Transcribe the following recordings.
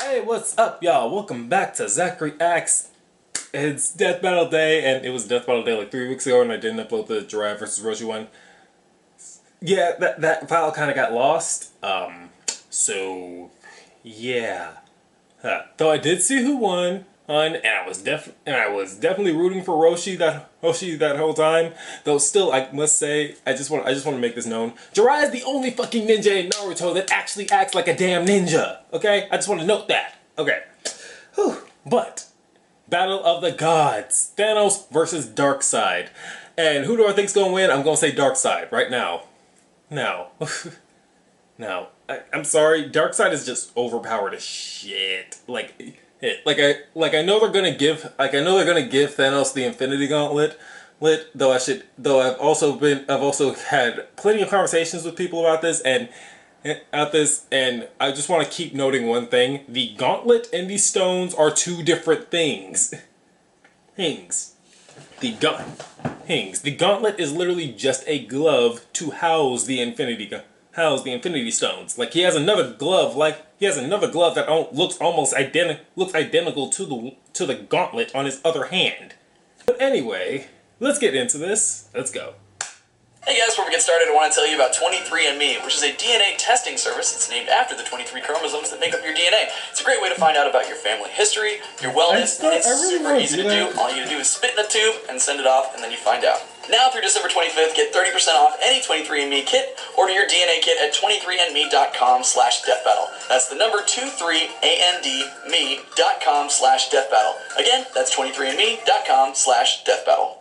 Hey, what's up, y'all? Welcome back to ZachReacts. It's Death Battle Day, and it was Death Battle Day like 3 weeks ago, and I didn't upload the Jiraiya vs. Roshi one. Yeah, that file kind of got lost. So yeah. Though I did see who won, and I was definitely rooting for Roshi that whole time. Though still, I must say, I just want to make this known. Jiraiya is the only fucking ninja in Naruto that actually acts like a damn ninja. Okay, I just want to note that. Okay, whew. But Battle of the Gods: Thanos versus Darksied, and who do I think's gonna win? I'm gonna say Darksied right now. Now. I'm sorry, Darkseid is just overpowered as shit. I know they're gonna give Thanos the Infinity Gauntlet. Though I've also had plenty of conversations with people about this, and I just want to keep noting one thing: the Gauntlet and the stones are two different things. The Gauntlet is literally just a glove to house the Infinity Stones. Like he has another glove that looks identical to the Gauntlet on his other hand. But anyway, let's get into this. Let's go. Hey guys, before we get started, I want to tell you about 23andMe, which is a DNA testing service that's named after the 23 chromosomes that make up your DNA. It's a great way to find out about your family history, your wellness, and it's super easy to do. All you gotta do is spit in a tube and send it off, and then you find out. Now through December 25th, get 30% off any 23andMe kit. Order your DNA kit at 23andme.com/deathbattle. That's the number 23andme.com/deathbattle. Again, that's 23andme.com/deathbattle.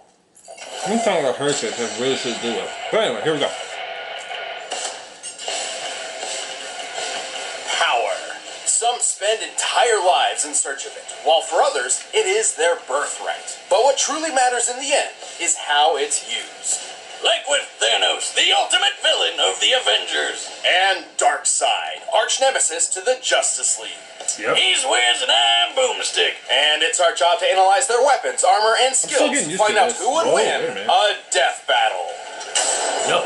I'm talking about her shit, I really should do it. But anyway, here we go. Power. Some spend entire lives in search of it, while for others, it is their birthright. But what truly matters in the end is how it's used. Like with Thanos, the ultimate villain of the Avengers. And Darkseid, arch nemesis to the Justice League. Yep. He's Wiz and I'm Boomstick. And it's our job to analyze their weapons, armor, and skills to find out who would win a death battle. No.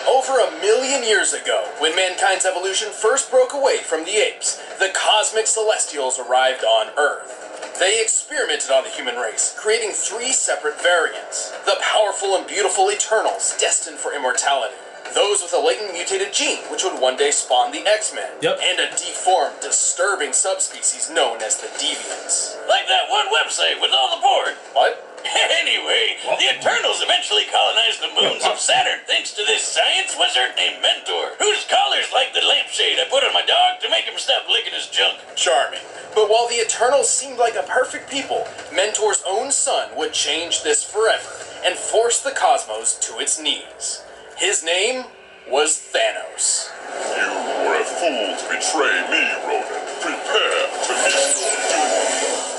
Over 1 million years ago, when mankind's evolution first broke away from the apes, the cosmic celestials arrived on Earth. They experimented on the human race, creating 3 separate variants. The powerful and beautiful Eternals, destined for immortality. Those with a latent mutated gene, which would one day spawn the X-Men. Yep. And a deformed, disturbing subspecies known as the Deviants. Like that one website with all the porn. What? Anyway, the Eternals eventually colonized the moons of Saturn thanks to this science wizard named Mentor, whose collar's like the lampshade I put on my dog to make him stop licking his junk. Charming. But while the Eternals seemed like a perfect people, Mentor's own son would change this forever and force the cosmos to its knees. His name was Thanos. You were a fool to betray me, Ronan. Prepare to meet your doom.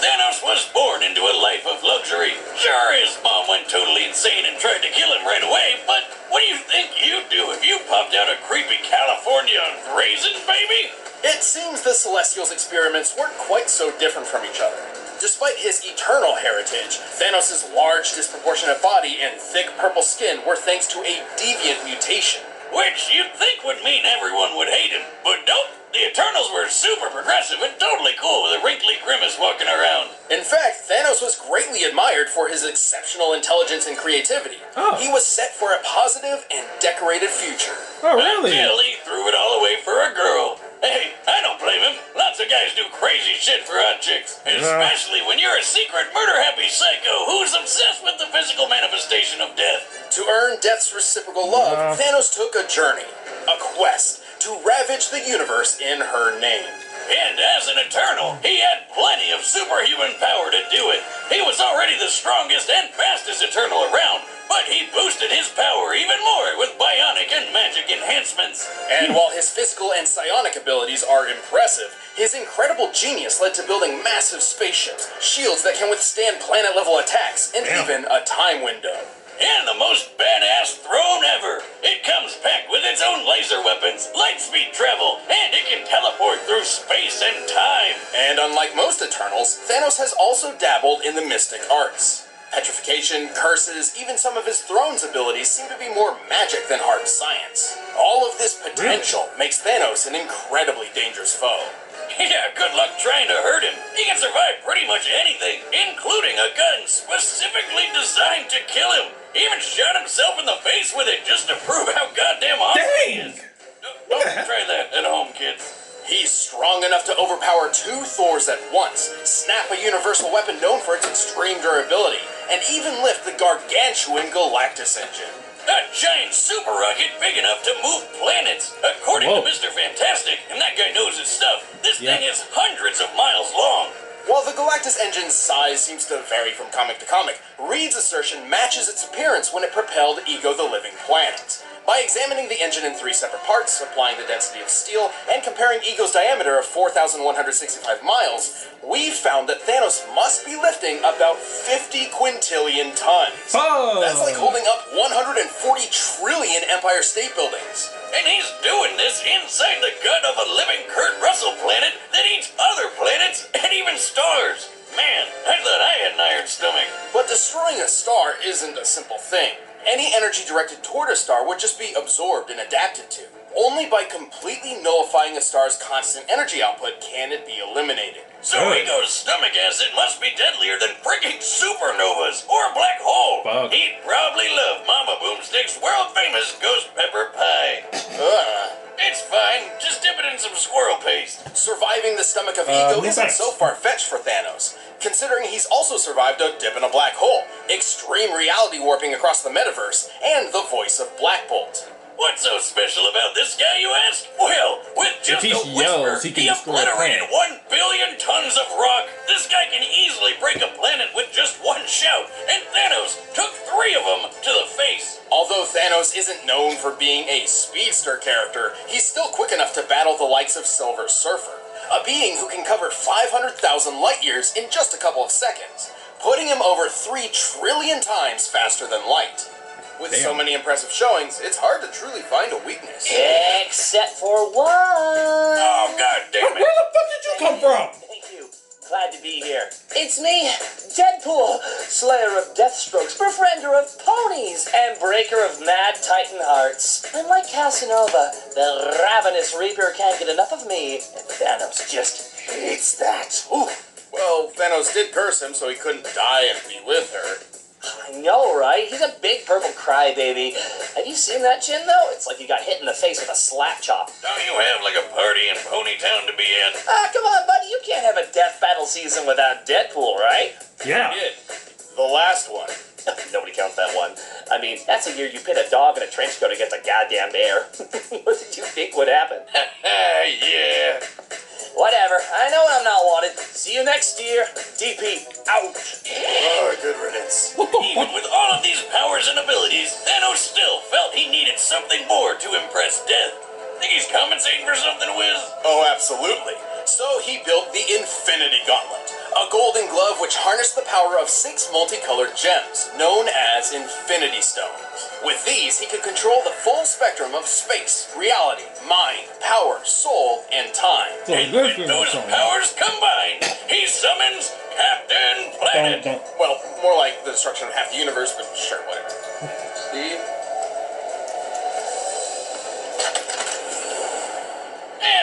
Thanos was born into a life of luxury. Sure, his mom went totally insane and tried to kill him right away, but what do you think you'd do if you popped out a creepy California raisin, baby? It seems the Celestials' experiments weren't quite so different from each other. Despite his eternal heritage, Thanos' large, disproportionate body and thick purple skin were thanks to a deviant mutation. Which you'd think would mean everyone would hate him, but nope. The Eternals were super progressive and totally cool with a wrinkly grimace walking around. In fact, Thanos was greatly admired for his exceptional intelligence and creativity. Oh. He was set for a positive and decorated future. Oh, really? Until he threw it all away for a girl. Hey, I don't blame him. Lots of guys do crazy shit for hot chicks. Especially when you're a secret murder-happy psycho who's obsessed with the physical manifestation of death. To earn Death's reciprocal love, Thanos took a journey, a quest, to ravage the universe in her name. And as an Eternal, he had plenty of superhuman power to do it. He was already the strongest and fastest Eternal around, but he boosted his power even more with bionic and magic enhancements. And while his physical and psionic abilities are impressive, his incredible genius led to building massive spaceships, shields that can withstand planet-level attacks, and even a time window. And the most badass throne ever. It comes packed with its own laser weapons, light speed travel, and it can teleport through space and time. And unlike most Eternals, Thanos has also dabbled in the mystic arts. Petrification, curses, even some of his throne's abilities seem to be more magic than hard science. All of this potential makes Thanos an incredibly dangerous foe. Yeah, good luck trying to hurt him. He can survive pretty much anything, including a gun specifically designed to kill him. He even shot himself in the face with it just to prove how goddamn awesome he is. Don't try that at home, kids. He's strong enough to overpower 2 Thors at once, snap a universal weapon known for its extreme durability, and even lift the gargantuan Galactus engine. A giant super rocket big enough to move planets. According to Mr. Fantastic, and that guy knows his stuff, this thing is hundreds of miles long. While the Galactus engine's size seems to vary from comic to comic, Reed's assertion matches its appearance when it propelled Ego the Living Planet. By examining the engine in 3 separate parts, applying the density of steel, and comparing Ego's diameter of 4,165 miles, we've found that Thanos must be lifting about 50 quintillion tons. Oh. That's like holding up 140 trillion Empire State Buildings. And he's doing this inside the gut of a living Kurt Russell planet that eats other planets and even stars. Man, I thought I had an iron stomach. But destroying a star isn't a simple thing. Any energy directed toward a star would just be absorbed and adapted to. Only by completely nullifying a star's constant energy output can it be eliminated. So Ego's stomach acid must be deadlier than freaking supernovas or a black hole. Fuck. He'd probably love Mama Boomstick's world-famous ghost pepper pie. It's fine, just dip it in some squirrel paste. Surviving the stomach of Ego isn't so far-fetched for Thanos, considering he's also survived a dip in a black hole, extreme reality warping across the metaverse, and the voice of Black Bolt. What's so special about this guy, you ask? Well, with just a whisper, he obliterated 1 billion tons of rock. This guy can easily break a planet with just one shout, and Thanos took 3 of them to the face. Although Thanos isn't known for being a speedster character, he's still quick enough to battle the likes of Silver Surfer, a being who can cover 500,000 light years in just a couple of seconds, putting him over 3 trillion times faster than light. With so many impressive showings, it's hard to truly find a weakness. Except for one. Oh, god damn it. Where the fuck did you come from? Thank you. Glad to be here. It's me, Deadpool, slayer of Deathstrokes, befriender of ponies, and breaker of mad titan hearts. Unlike Casanova, the ravenous reaper can't get enough of me, and Thanos just hates that. Ooh. Well, Thanos did curse him so he couldn't die and be with her. I know, right? He's a big purple crybaby. Have you seen that chin, though? It's like you got hit in the face with a slap chop. Don't you have like a party in Ponytown to be in? Ah, come on, buddy. You can't have a death battle season without Deadpool, right? Yeah. The last one. Nobody counts that one. I mean, that's a year you pit a dog in a trench coat against a goddamn bear. What did you think would happen? Yeah. Whatever. I know I'm not wanted. See you next year. DP, out. Oh, good riddance. Even with all of these powers and abilities, Thanos still felt he needed something more to impress Death. Think he's compensating for something, Wiz? Oh, absolutely. So he built the Infinity Gauntlet, a golden glove which harnessed the power of 6 multicolored gems, known as Infinity Stones. With these, he could control the full spectrum of space, reality, mind, power, soul, and time. And with those powers combined, he summons Captain Planet. Well, more like the destruction of half the universe, but sure, whatever. Steve?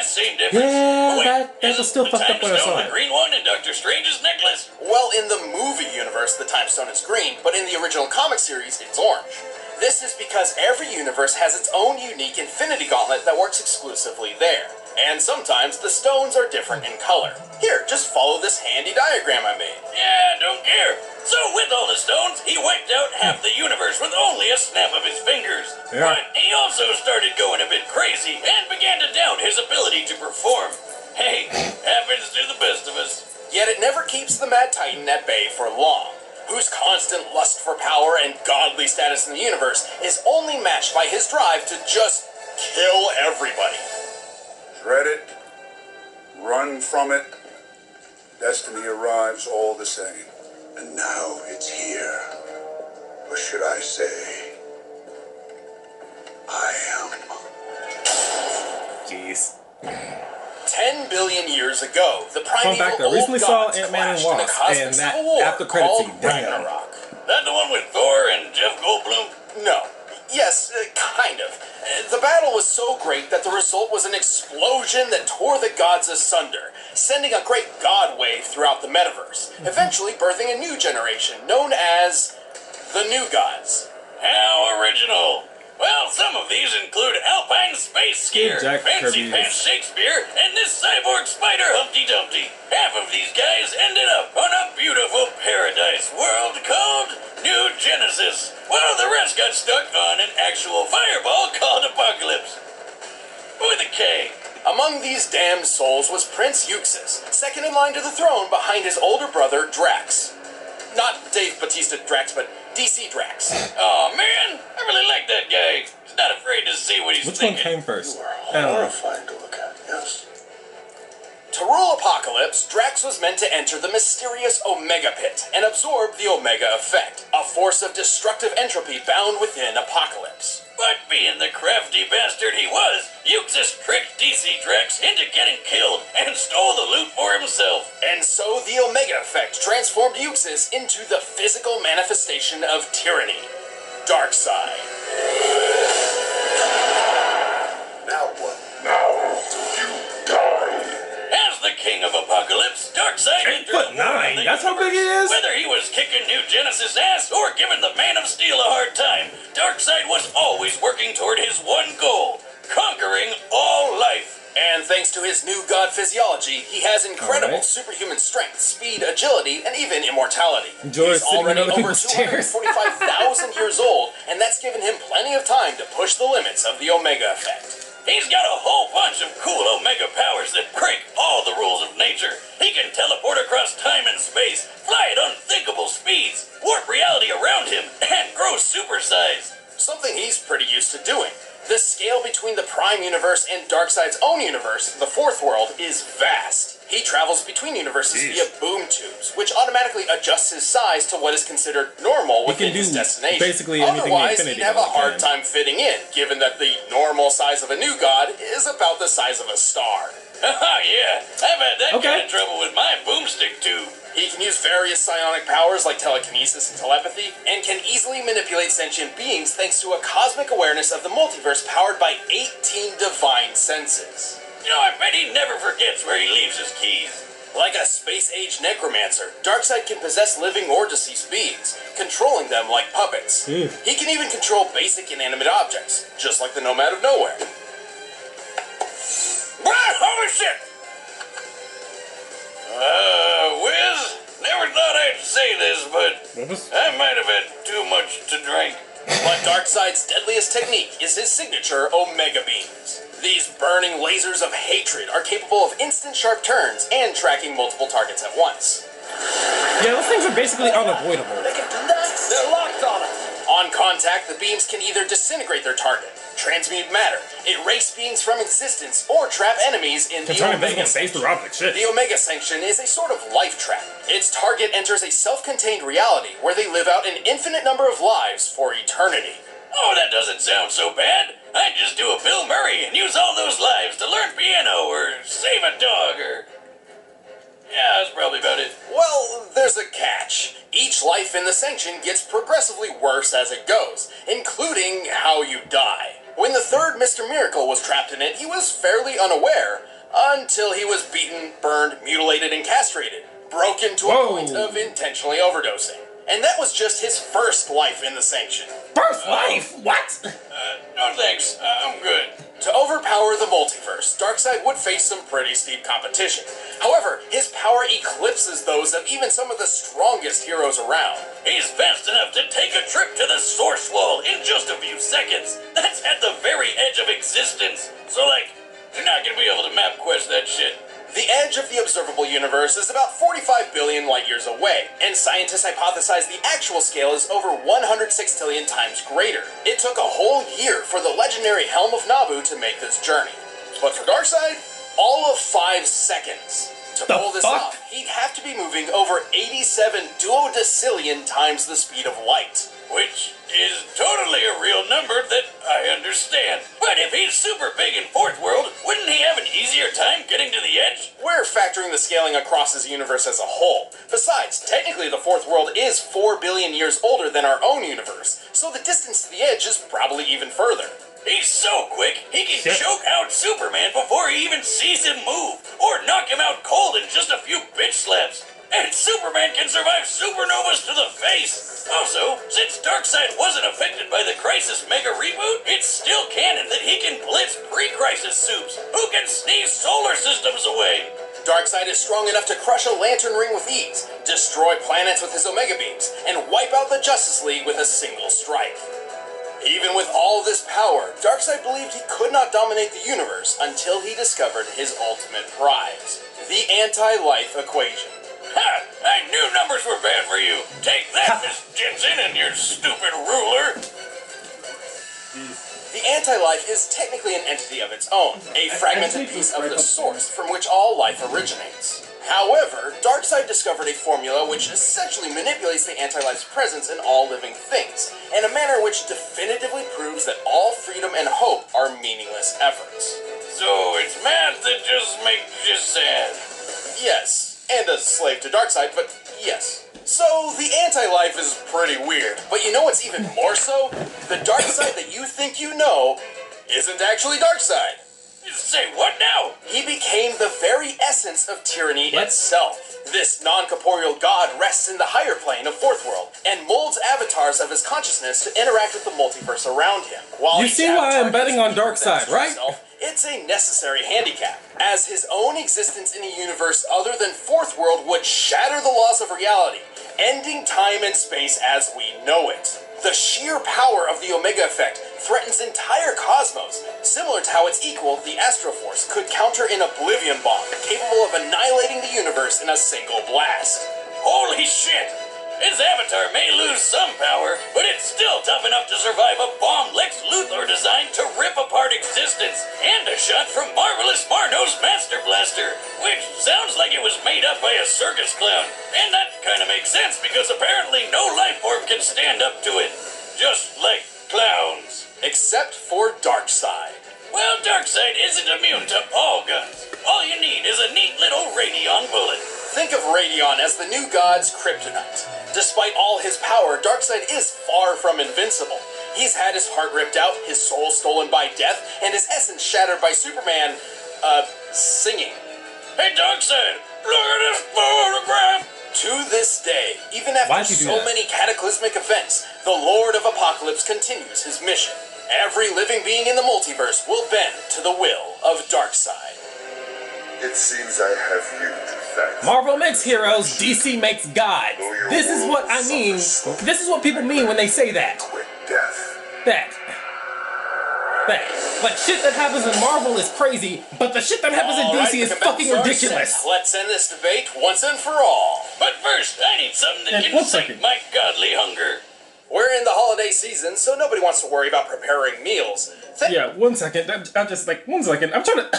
Same difference. Yeah, Wait, that was still fucked up when I saw the it. green one in Doctor Strange's necklace? Well, in the movie universe, the Time Stone is green, but in the original comic series, it's orange. This is because every universe has its own unique Infinity Gauntlet that works exclusively there. And sometimes the stones are different in color. Here, just follow this handy diagram I made. Yeah, don't care. So with all the stones, he wiped out half the universe with only a snap of his fingers. Yeah. But he also started going a bit crazy and began to doubt his ability to perform. Hey, happens to the best of us. Yet it never keeps the Mad Titan at bay for long, whose constant lust for power and godly status in the universe is only matched by his drive to just kill everybody. Dread it, run from it, destiny arrives all the same. And now it's here. Or should I say, I am. Jeez. 10 billion years ago, the Fun primeval fact, I recently old saw gods Ant-Man and clashed in a Wasp, cosmic and that civil war after credit called scene, damn. Ragnarok. That the one with Thor and Jeff Goldblum? No. Yes, kind of. The battle was so great that the result was an explosion that tore the gods asunder, sending a great god wave throughout the metaverse, eventually birthing a new generation known as the New Gods. How original! Well, some of these include Alpine Space Skier, Jack Fancy Kirby's. Pants Shakespeare, and this cyborg spider Humpty Dumpty. Half of these guys ended up on a beautiful paradise world called New Genesis, while the rest got stuck on an actual fireball called Apocalypse. With a K. Among these damned souls was Prince Euxis, second in line to the throne behind his older brother Drax. Not Dave Bautista Drax, but DC Drax. Oh man, I really like that guy. He's not afraid to say what he's Which one thinking. came first? Horrifying to look at, yes. To rule Apocalypse, Drax was meant to enter the mysterious Omega Pit and absorb the Omega Effect, a force of destructive entropy bound within Apocalypse. But being the crafty bastard he was, Euxis tricked DC Drax into getting killed and stole the loot for himself. And so the Omega Effect transformed Euxis into the physical manifestation of tyranny, Darksied. Now what? Now you die. As the king of Apocalypse, Darkseid entered the war of 8'9", the that's how big he universe. is? Whether he was kicking New Genesis' ass or giving the Man of Steel a hard time, Darkseid was always working toward his one goal, conquering all life. And thanks to his new god physiology, he has incredible Alright. superhuman strength, speed, agility, and even immortality. Enjoy He's sitting in already other over people's chairs. 245,000 years old, and that's given him plenty of time to push the limits of the Omega Effect. He's got a whole bunch of cool Omega powers that break all the rules of nature. He can teleport across time and space, fly at unthinkable speeds, warp reality around him, and grow supersize. Something he's pretty used to doing. The scale between the Prime Universe and Darkseid's own universe, the Fourth World, is vast. He travels between universes via boom tubes, which automatically adjusts his size to what is considered normal within can his do destination. basically anything the Otherwise, Infinity he'd have a Gauntlet hard can. time fitting in, given that the normal size of a new god is about the size of a star. Haha, yeah, I've had that Okay. kind of trouble with my boomstick tube. He can use various psionic powers like telekinesis and telepathy, and can easily manipulate sentient beings thanks to a cosmic awareness of the multiverse powered by 18 divine senses. You know, I bet he never forgets where he leaves his keys. Like a space-age necromancer, Darkseid can possess living or deceased beings, controlling them like puppets. He can even control basic inanimate objects, just like the Nomad of Nowhere. Holy shit! Wiz, never thought I'd say this, but I might have had too much to drink. But Darkseid's deadliest technique is his signature Omega Beams. These burning lasers of hatred are capable of instant sharp turns and tracking multiple targets at once. Yeah, those things are basically unavoidable. They can do that? They're locked on it. On contact, the beams can either disintegrate their target, transmute matter, erase beings from existence, or trap enemies in Can the turn Omega invisible space Sanction. through objects. Shit. The Omega Sanction is a sort of life trap. Its target enters a self-contained reality where they live out an infinite number of lives for eternity. Oh, that doesn't sound so bad. I'd just do a Bill Murray and use all those lives to learn piano or save a dog or... Yeah, that's probably about it. Well, there's a catch. Each life in the Sanction gets progressively worse as it goes, including how you die. When the third Mr. Miracle was trapped in it, he was fairly unaware, until he was beaten, burned, mutilated, and castrated, broken to a point of intentionally overdosing. And that was just his first life in the Sanction. First life? What? No thanks, I'm good. To overpower the multiverse, Darkseid would face some pretty steep competition. However, his power eclipses those of even some of the strongest heroes around. He's fast enough to take a trip to the Source Wall in just a few seconds. That's at the very edge of existence. So, like, you're not gonna be able to map quest that shit. The edge of the observable universe is about 45 billion light years away, and scientists hypothesize the actual scale is over 106 trillion times greater. It took a whole year for the legendary Helm of Nabu to make this journey. But for Darkseid, all of 5 seconds. To pull this off, he'd have to be moving over 87 duodecillion times the speed of light. Which is totally a real number that I understand. But if he's super big in Fourth World, wouldn't he have an easier time getting to the edge? We're factoring the scaling across his universe as a whole. Besides, technically the fourth world is 4 billion years older than our own universe, so the distance to the edge is probably even further. He's so quick, he can choke out Superman before he even sees him move, or knock him out cold in just a few bitch slaps. And Superman can survive supernovas to the face. Also, since Darkseid wasn't affected by the Crisis Mega Reboot, it's still canon that he can blitz pre-Crisis soups who can sneeze solar systems away. Darkseid is strong enough to crush a lantern ring with ease, destroy planets with his Omega beams, and wipe out the Justice League with a single strike. Even with all this power, Darkseid believed he could not dominate the universe until he discovered his ultimate prize, the anti-life equation. Ha! I knew numbers were bad for you. Take that, Miss Jensen, and your stupid ruler. The anti-life is technically an entity of its own, a fragmented piece of the source from which all life originates. However, Darkseid discovered a formula which essentially manipulates the anti-life's presence in all living things, in a manner which definitively proves that all freedom and hope are meaningless efforts. So it's math that just makes you sad. Yes, and a slave to Darkseid, but yes. So, the anti-life is pretty weird, but you know what's even more so? The Darkseid that you think you know isn't actually Darkseid. Say what now? He became the very essence of tyranny itself. This non-corporeal god rests in the higher plane of Fourth World, and molds avatars of his consciousness to interact with the multiverse around him. While You see why I'm betting on Darkseid, right? It's a necessary handicap, as his own existence in a universe other than Fourth World would shatter the laws of reality, ending time and space as we know it. The sheer power of the Omega Effect threatens entire cosmos, similar to how its equal, the Astroforce, could counter an Oblivion Bomb, capable of annihilating the universe in a single blast. Holy shit! His avatar may lose some power, but it's still tough enough to survive a bomb Lex Luthor designed to rip apart existence, and a shot from Marvelous Marno's Master Blaster, which sounds like it was made up by a circus clown. And that kind of makes sense, because apparently no life form can stand up to it. Just like clowns. Except for Darkseid. Well, Darkseid isn't immune to all guns. All you need is a neat little Radion bullet. Think of Radion as the new god's kryptonite. Despite all his power, Darkseid is far from invincible. He's had his heart ripped out, his soul stolen by death, and his essence shattered by Superman, singing. Hey, Darkseid, look at this photograph! To this day, even after so many cataclysmic events, the Lord of Apocalypse continues his mission. Every living being in the multiverse will bend to the will of Darkseid. It seems I have you to thank. Marvel makes heroes, DC makes gods. This is what I mean. This is what people mean when they say that. Quick death. That. Like, shit that happens in Marvel is crazy, but the shit that happens in DC is fucking ridiculous. Let's end this debate once and for all. But first, I need something that can sate my godly hunger. We're in the holiday season, so nobody wants to worry about preparing meals. Yeah, 1 second. I'm just like, 1 second. I'm trying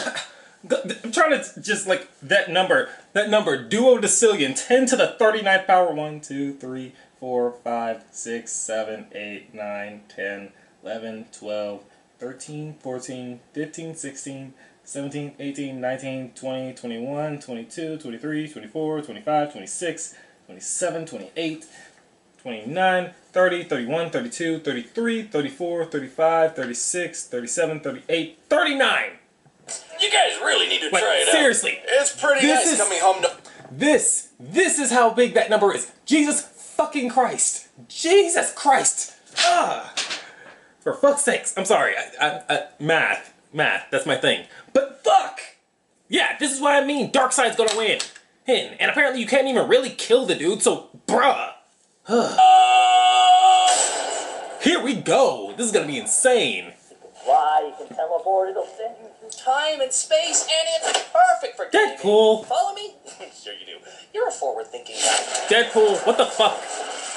to just like that number duodecillion, 10 to the 39th power. 1, 2, 3, 4, 5, 6, 7, 8, 9, 10, 11, 12, 13, 14, 15, 16, 17, 18, 19, 20, 21, 22, 23, 24, 25, 26, 27, 28, 29, 30, 31, 32, 33, 34, 35, 36, 37, 38, 39! You guys really need to try it out. Seriously. It's pretty nice coming home to... This is how big that number is. Jesus fucking Christ. Jesus Christ. For fuck's sakes. I'm sorry. Math, that's my thing. But fuck! Yeah, this is what I mean. Darkseid's gonna win. And apparently you can't even really kill the dude, so bruh. Here we go. This is gonna be insane. Why, you can teleport, it'll send you through time and space, and it's perfect for gaming. Deadpool. Follow me? Sure you do. You're a forward-thinking guy. Deadpool, what the fuck?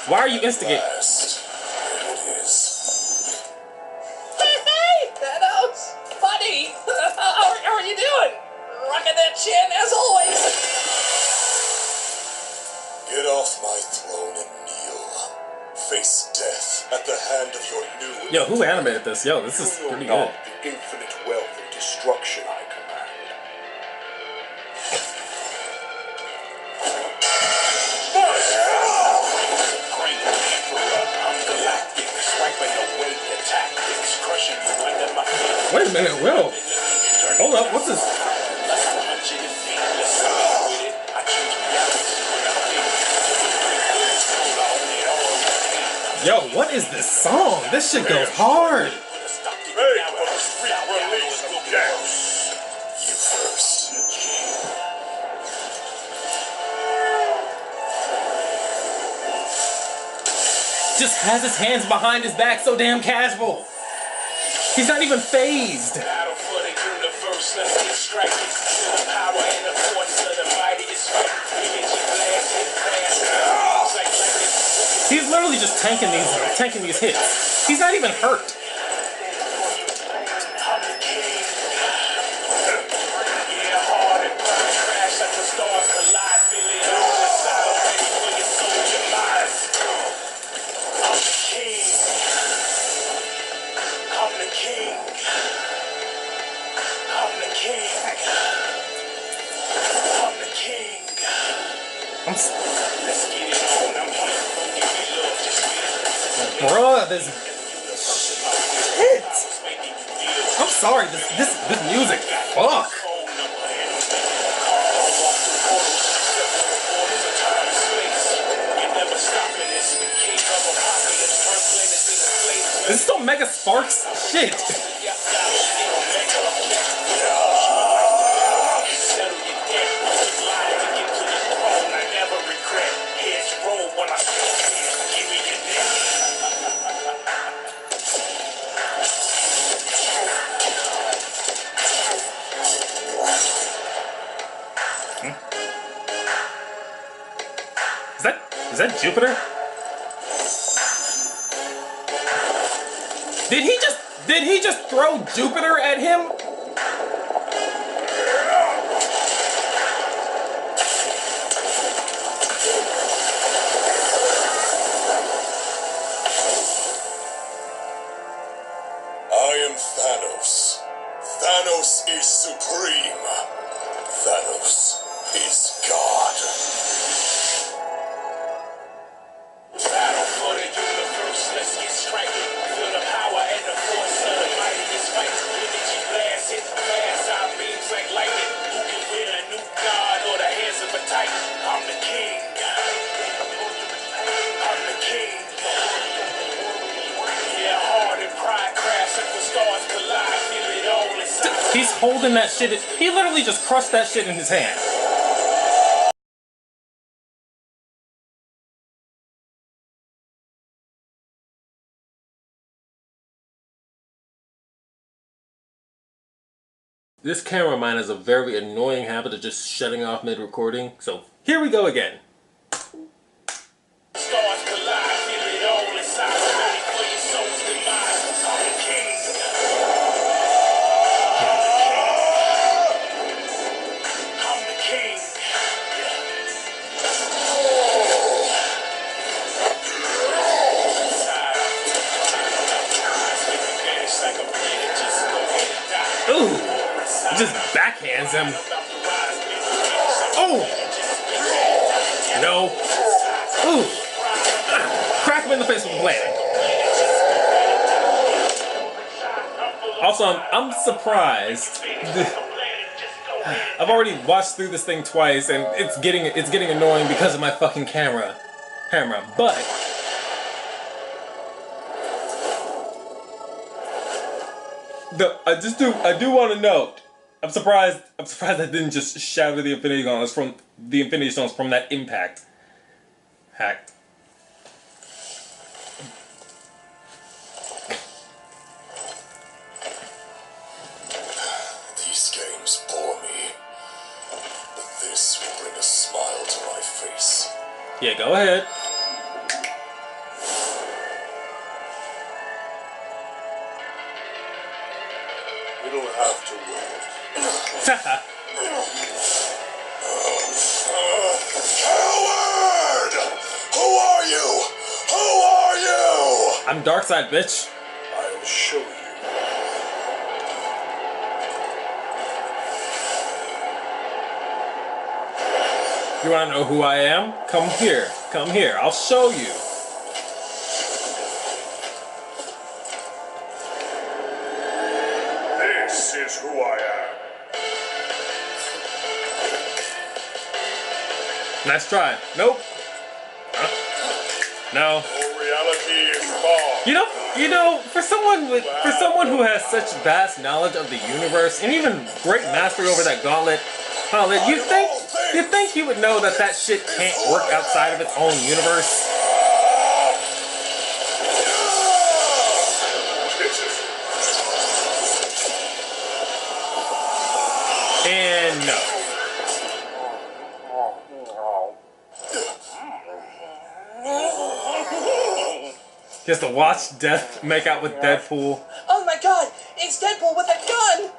Why are you instigating? There it is. Hey, Thanos! Buddy! How are you doing? Rocking that chin, as always. Get off my throne and kneel. Face death at the hand of your new... Yo, who animated this? Yo, this is pretty good. The infinite wealth of destruction I command. minute, whoa. Hold up, what's this? Yo, what is this song? This shit goes hard. Just has his hands behind his back, so damn casual. He's not even phased. He's literally just tanking these hits. He's not even hurt. Bruh, this shit. I'm sorry, this music. Fuck. Is this still Mega Sparks? Shit. Is that Jupiter? Did he just throw Jupiter at him? I am Thanos. Thanos is supreme. Thanos is God. He's holding that shit. He literally just crushed that shit in his hand. This camera of mine has a very annoying habit of just shutting off mid-recording, so here we go again. Ooh, just backhands him. Oh! No. Ooh. Crack him in the face with a blade. Also, I'm surprised. I've already watched through this thing twice, and it's getting annoying because of my fucking camera. But I do want to note. I'm surprised I didn't just shatter the Infinity Stones from that impact. Hack. These games bore me, but this will bring a smile to my face. Yeah, go ahead. It'll have to wait. Haha. Coward! Who are you? Who are you? I'm Darksied, bitch. I'll show you. You wanna know who I am? Come here. Come here. I'll show you. This Nice try. Nope. No. Reality is far. You know, for someone who has such vast knowledge of the universe and even great mastery over that gauntlet, you think he would know that that shit can't work outside of its own universe? And no. Just to watch Death make out with Deadpool. Oh my god, it's Deadpool with a gun!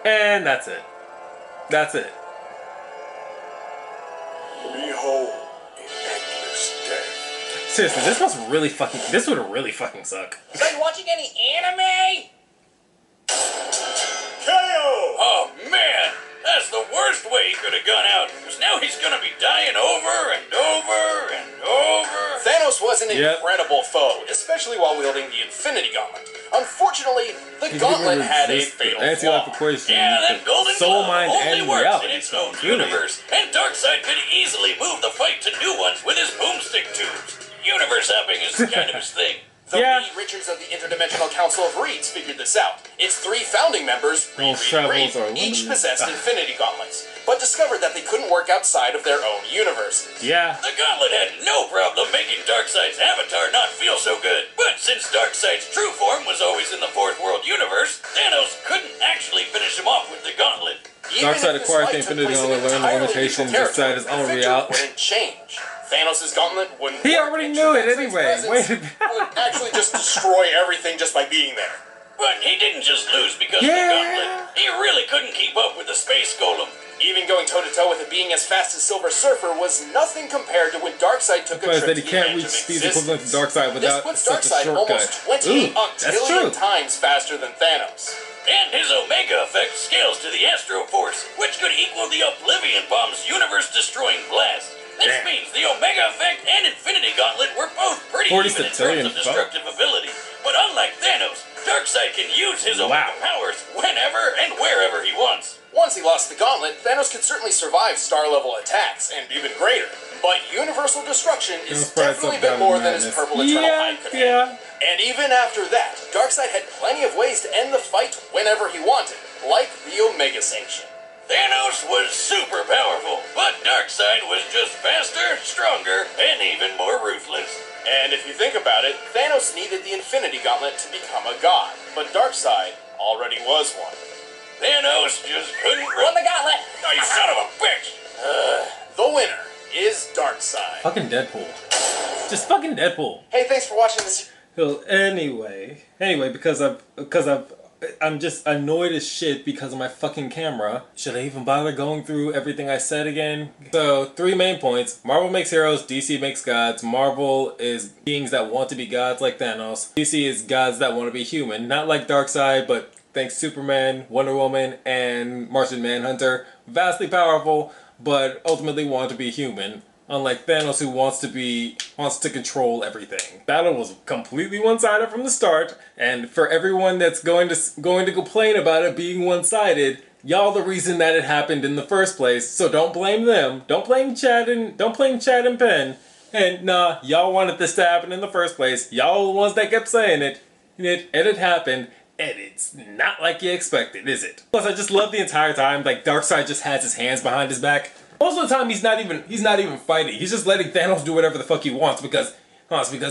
And that's it. That's it. Behold, in endless death. Seriously, this would really fucking suck. Are you watching any anime? KO! Oh man, that's the worst way he could have gone out, because now he's gonna be dying over and over and over. Thanos was an Yep. incredible foe, especially while wielding the Infinity Gauntlet. Unfortunately, the gauntlet had a fatal flaw. Yeah, that golden soul, glove mind, only and works reality. in its own universe, and Darkseid could easily move the fight to new ones with his boomstick tubes. Universe hopping is kind of his thing. The Yeah. Reed Richards of the Interdimensional Council of Reeds figured this out. Its 3 founding members, Reed, Those Reed, travels Reed, are each limited. possessed Infinity Gauntlets, but discovered that they couldn't work outside of their own universes. Yeah. The gauntlet had no problem making Darkseid's avatar not feel so good. But since Darkseid's true form was always in the Fourth World universe, Thanos couldn't actually finish him off with the gauntlet. Even Darkseid if this acquired fight the took Infinity place in Gauntlet, learned the entirely limitations neutral inside his territory, own the victor reality. wouldn't change. Thanos' gauntlet wouldn't He work, already and knew it Darkseid's anyway. presence Wait. would actually just destroy everything just by being there. But he didn't just lose because of Yeah. the gauntlet. He really couldn't keep up with the space golem. Even going toe-to-toe with a being as fast as Silver Surfer was nothing compared to when Darkseid took a Because trip that to he the can't edge reach of speeds equivalent to existence. Darkseid This without puts such a Darkseid shortcut. almost 28 Ooh, that's octillion true. times faster than Thanos. And his Omega effect scales to the Astro Force, which could equal the Oblivion Bomb's universe-destroying blast. This Damn. means the Omega effect and Infinity Gauntlet were both pretty 40 even in septillion, terms of destructive ability. But unlike Thanos, Darkseid can use his Omega powers whenever and wherever he wants. Once he lost the gauntlet, Thanos could certainly survive star-level attacks, and even greater. But universal destruction is definitely a bit more than his purple eternal height could handle. And even after that, Darkseid had plenty of ways to end the fight whenever he wanted, like the Omega Sanction. Thanos was super powerful, but Darkseid was just faster, stronger, and even more ruthless. And if you think about it, Thanos needed the Infinity Gauntlet to become a god, but Darkseid already was one. Thanos just couldn't Run the gauntlet! Oh, you son of a bitch! The winner is Darkseid. Fucking Deadpool. Just fucking Deadpool. Hey, thanks for watching this. So anyway, because I'm just annoyed as shit because of my fucking camera. Should I even bother going through everything I said again? So, 3 main points. Marvel makes heroes, DC makes gods. Marvel is beings that want to be gods like Thanos. DC is gods that want to be human. Not like Darkseid, but thanks Superman, Wonder Woman, and Martian Manhunter. Vastly powerful, but ultimately want to be human. Unlike Thanos, who wants to control everything. Battle was completely one-sided from the start, and for everyone that's going to complain about it being one-sided, y'all the reason that it happened in the first place. So don't blame them. Don't blame Chad and Penn. And nah, y'all wanted this to happen in the first place. Y'all the ones that kept saying it, and it happened. And it's not like you expected, is it? Plus, I just love the entire time, like, Darkseid just has his hands behind his back. Most of the time, he's not even fighting. He's just letting Thanos do whatever the fuck he wants because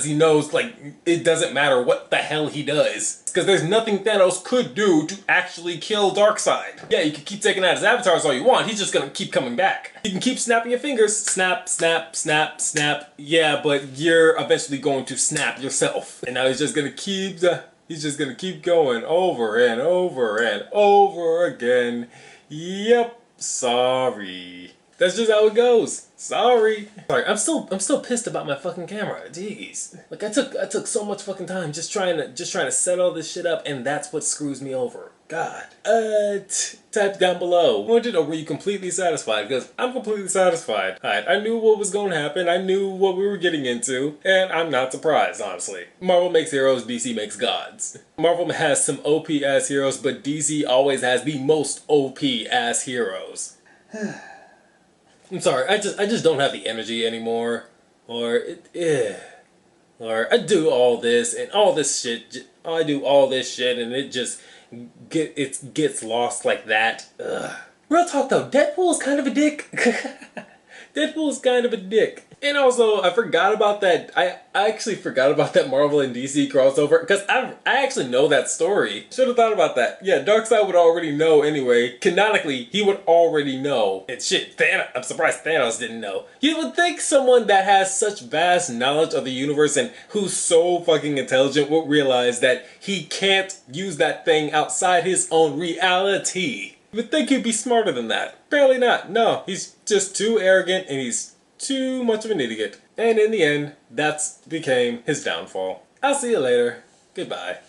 he knows, like, it doesn't matter what the hell he does. Because there's nothing Thanos could do to actually kill Darkseid. Yeah, you can keep taking out his avatars all you want. He's just gonna keep coming back. You can keep snapping your fingers. Snap, snap, snap, snap. Yeah, but you're eventually going to snap yourself. And now he's just gonna keep going over and over and over again. Yep, sorry. That's just how it goes. Sorry. I'm still pissed about my fucking camera. Jeez. Like I took so much fucking time just trying to set all this shit up, and that's what screws me over. God. Type down below. I want to know, were you completely satisfied? Because I'm completely satisfied. Alright, I knew what was going to happen. I knew what we were getting into. And I'm not surprised, honestly. Marvel makes heroes, DC makes gods. Marvel has some OP-ass heroes, but DC always has the most OP-ass heroes. I'm sorry, I just don't have the energy anymore. Or I do all this and all this shit. I do all this shit and it just gets lost like that. Ugh. Real talk though, Deadpool's kind of a dick. Deadpool's kind of a dick. And also, I forgot about that. I actually forgot about that Marvel and DC crossover because I actually know that story. Should have thought about that. Yeah, Darkseid would already know anyway. Canonically, he would already know. And shit, Thanos, I'm surprised Thanos didn't know. You would think someone that has such vast knowledge of the universe and who's so fucking intelligent would realize that he can't use that thing outside his own reality. You would think he'd be smarter than that. Apparently not. No, he's just too arrogant and he's too much of an idiot. And in the end, that became his downfall. I'll see you later. Goodbye.